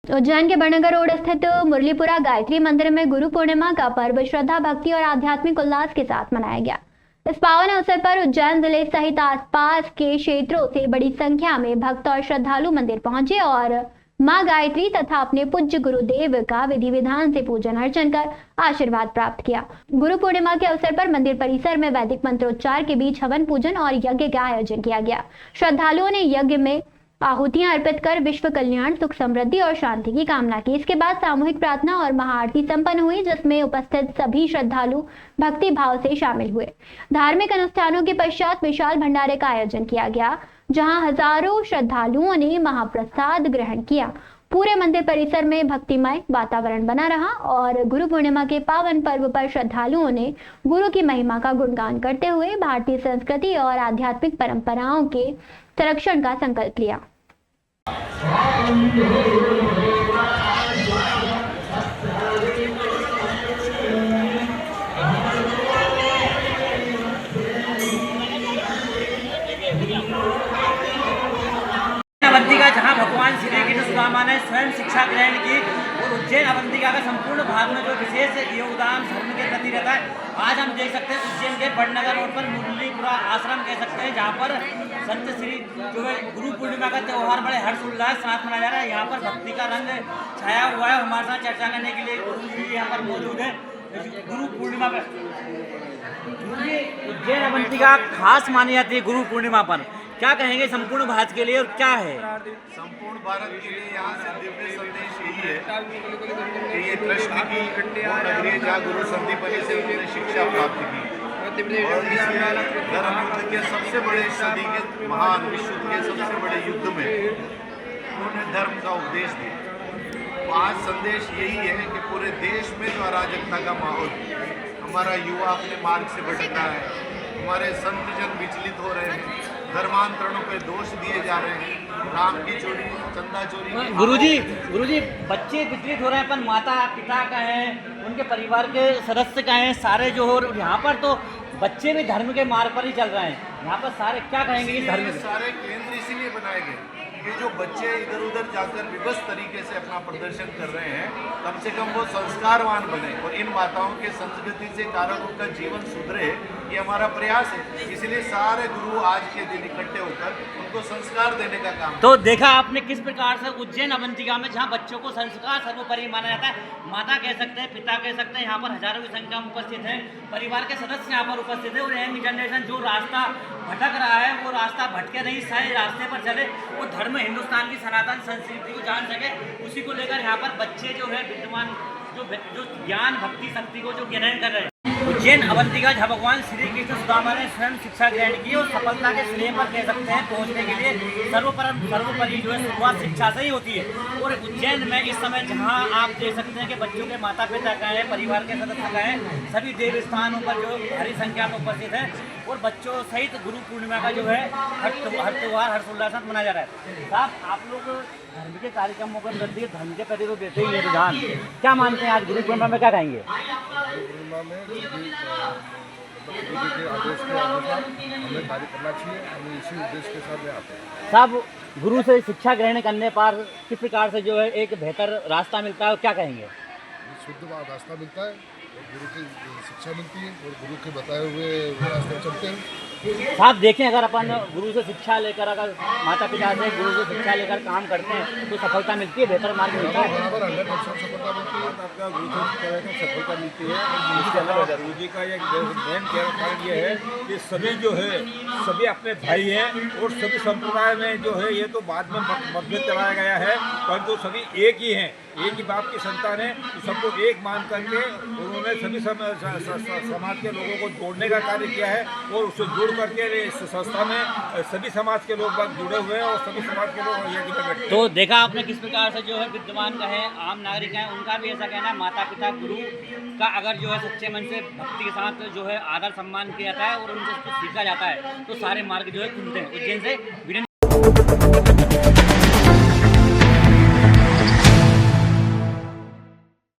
उज्जैन के बड़नगर रोड स्थित मुरलीपुरा गायत्री मंदिर में गुरु पूर्णिमा का पर्व श्रद्धा, भक्ति और आध्यात्मिक उल्लास के साथ मनाया गया। इस पावन अवसर पर उज्जैन जिले सहित आसपास के क्षेत्रों से बड़ी संख्या में भक्त और श्रद्धालु मंदिर पहुंचे और मां गायत्री तथा अपने पूज्य गुरुदेव का विधि विधान से पूजन अर्चन कर आशीर्वाद प्राप्त किया। गुरु पूर्णिमा के अवसर पर मंदिर परिसर में वैदिक मंत्रोच्चार के बीच हवन पूजन और यज्ञ का आयोजन किया गया। श्रद्धालुओं ने यज्ञ में आहुतियां अर्पित कर विश्व कल्याण, सुख, समृद्धि और शांति की कामना की। इसके बाद सामूहिक प्रार्थना और महाआरती संपन्न हुई, जिसमें उपस्थित सभी श्रद्धालु भक्ति भाव से शामिल हुए। धार्मिक अनुष्ठानों के पश्चात विशाल भंडारे का आयोजन किया गया, जहां हजारों श्रद्धालुओं ने महाप्रसाद ग्रहण किया। पूरे मंदिर परिसर में भक्तिमय वातावरण बना रहा और गुरु पूर्णिमा के पावन पर्व पर श्रद्धालुओं ने गुरु की महिमा का गुणगान करते हुए भारतीय संस्कृति और आध्यात्मिक परंपराओं के संरक्षण का संकल्प लिया। अवंतिका जहां भगवान श्री कृष्ण सुदामा ने स्वयं शिक्षा ग्रहण की और उज्जैन अवंतिका का संपूर्ण भारत में जो विशेष योगदान धर्म के प्रति रहता है। आज हम देख सकते हैं उज्जैन के बड़नगर रोड पर मुरलीपुरा आश्रम कह सकते हैं, जहां पर संत श्री जो है गुरु पूर्णिमा का त्यौहार बड़े हर्षोल्लास के साथ मनाया जा रहा है। यहाँ पर भक्ति का रंग छाया हुआ है। हमारे साथ चर्चा करने के लिए गुरु जी यहाँ पर मौजूद है। गुरु पूर्णिमा पर उज्जैन अवंतिका खास मानी जाती है। गुरु पूर्णिमा पर क्या कहेंगे संपूर्ण भारत के लिए और क्या है? संपूर्ण भारत के लिए यहाँ से दिव्य संदेश यही है कि ये कृष्ण की नगरी जहाँ गुरु संदीपनी से उन्होंने शिक्षा प्राप्त की और इस धर्म युद्ध के सबसे बड़े सदी के महान विश्व के सबसे बड़े युद्ध में उन्होंने धर्म का उपदेश दिया। आज संदेश यही है कि पूरे देश में जो अराजकता का माहौल, हमारा युवा अपने मार्ग से भटक रहा है, हमारे संत जन विचलित हो रहे हैं, धर्मांतरणों पे दोष दिए जा रहे हैं, राम की चोरी, चंदा चोरी। गुरुजी बच्चे विचलित हो रहे हैं, पर माता पिता का है, उनके परिवार के सदस्य का है, सारे जो हो यहाँ पर तो बच्चे भी धर्म के मार्ग पर ही चल रहे हैं। यहाँ पर सारे क्या कहेंगे कि धर्म सारे केंद्र इसीलिए बनाए गए कि जो बच्चे इधर उधर जाकर विवश तरीके से अपना प्रदर्शन कर रहे हैं, कम से कम वो संस्कारवान बने और इन माताओं के संस्कृति से कारण उनका जीवन सुधरे, ये हमारा प्रयास है। इसलिए सारे गुरु आज के दिन इकट्ठे होकर उनको संस्कार देने का काम। तो देखा आपने किस प्रकार से उज्जैन अवंतिका में जहाँ बच्चों को संस्कार सर्वोपरि माना जाता है, माता कह सकते हैं, पिता कह सकते हैं, यहाँ पर हजारों की संख्या में उपस्थित है, परिवार के सदस्य यहाँ पर उपस्थित है और यंग जनरेशन जो रास्ता भटक रहा है वो रास्ता भटके नहीं, सही रास्ते पर चले, वो धर्म हिंदुस्तान की सनातन संस्कृति को जान सके, उसी को लेकर यहाँ पर बच्चे जो है विद्यमान जो ज्ञान भक्ति शक्ति को जो ग्रहण कर रहे हैं। उज्जैन अवंतिका जहाँ भगवान श्री कृष्ण सुदामा ने स्वयं शिक्षा ग्रहण की और सफलता के श्रेय पर कह सकते हैं पहुँचने के लिए सर्वोपरि जो है शुरुआत शिक्षा से ही होती है। और उज्जैन में इस समय जहाँ आप देख सकते हैं कि बच्चों के माता पिता का है, परिवार के सदस्य का है, सभी देव स्थानों पर जो भारी संख्या में उपस्थित है और बच्चों सहित गुरु पूर्णिमा का जो है हर त्यौहार हर्षोल्लास से मनाया जा रहा है। साहब आप लोग धर्म के कार्यक्रमों पर करती है, धर्म के प्रति तो देते ही है रुझान, क्या मानते हैं आज गुरु पूर्णिमा में क्या कहेंगे? के आदेश के अनुसार हमें कार्य करना चाहिए, हमें इसी उद्देश्य के साथ में आते हैं। साहब गुरु से शिक्षा ग्रहण करने पर किस प्रकार से जो है एक बेहतर रास्ता मिलता है और क्या कहेंगे? शुद्ध रास्ता मिलता है, गुरु की शिक्षा मिलती है और गुरु के बताए हुए रास्ते चलते हैं। साहब देखें, अगर अपन गुरु से शिक्षा लेकर, अगर माता पिता से गुरु से शिक्षा लेकर काम करते हैं तो सफलता मिलती है, बेहतर मार्ग मिलता है। बराबर 100% सफलता मिलती है। आपका गुरु से सफलता मिलती है। इसके अलावा गुरु जी का एक मेन कारण ये है कि सभी जो है सभी अपने भाई हैं और सभी संप्रदाय में जो है ये तो बाद में मतभेद चलाया गया है, परंतु सभी एक ही हैं, एक ही बाप की संतान है, तो सबको एक मान करके उन्होंने सभी समाज के लोगों को जोड़ने का कार्य किया है और उससे जोड़ करके इस संस्था में सभी समाज के लोग जुड़े हुए हैं और सभी समाज के लोग एक ही बैठे। तो देखा आपने किस प्रकार से जो है विद्यमान का है, आम नागरिक हैं, उनका भी ऐसा कहना है माता पिता गुरु का अगर जो है सच्चे मन से भक्ति के साथ जो है आदर सम्मान किया जाता है और उनसे सीखा जाता है तो सारे मार्ग जो है खुलते हैं। उज्जैन से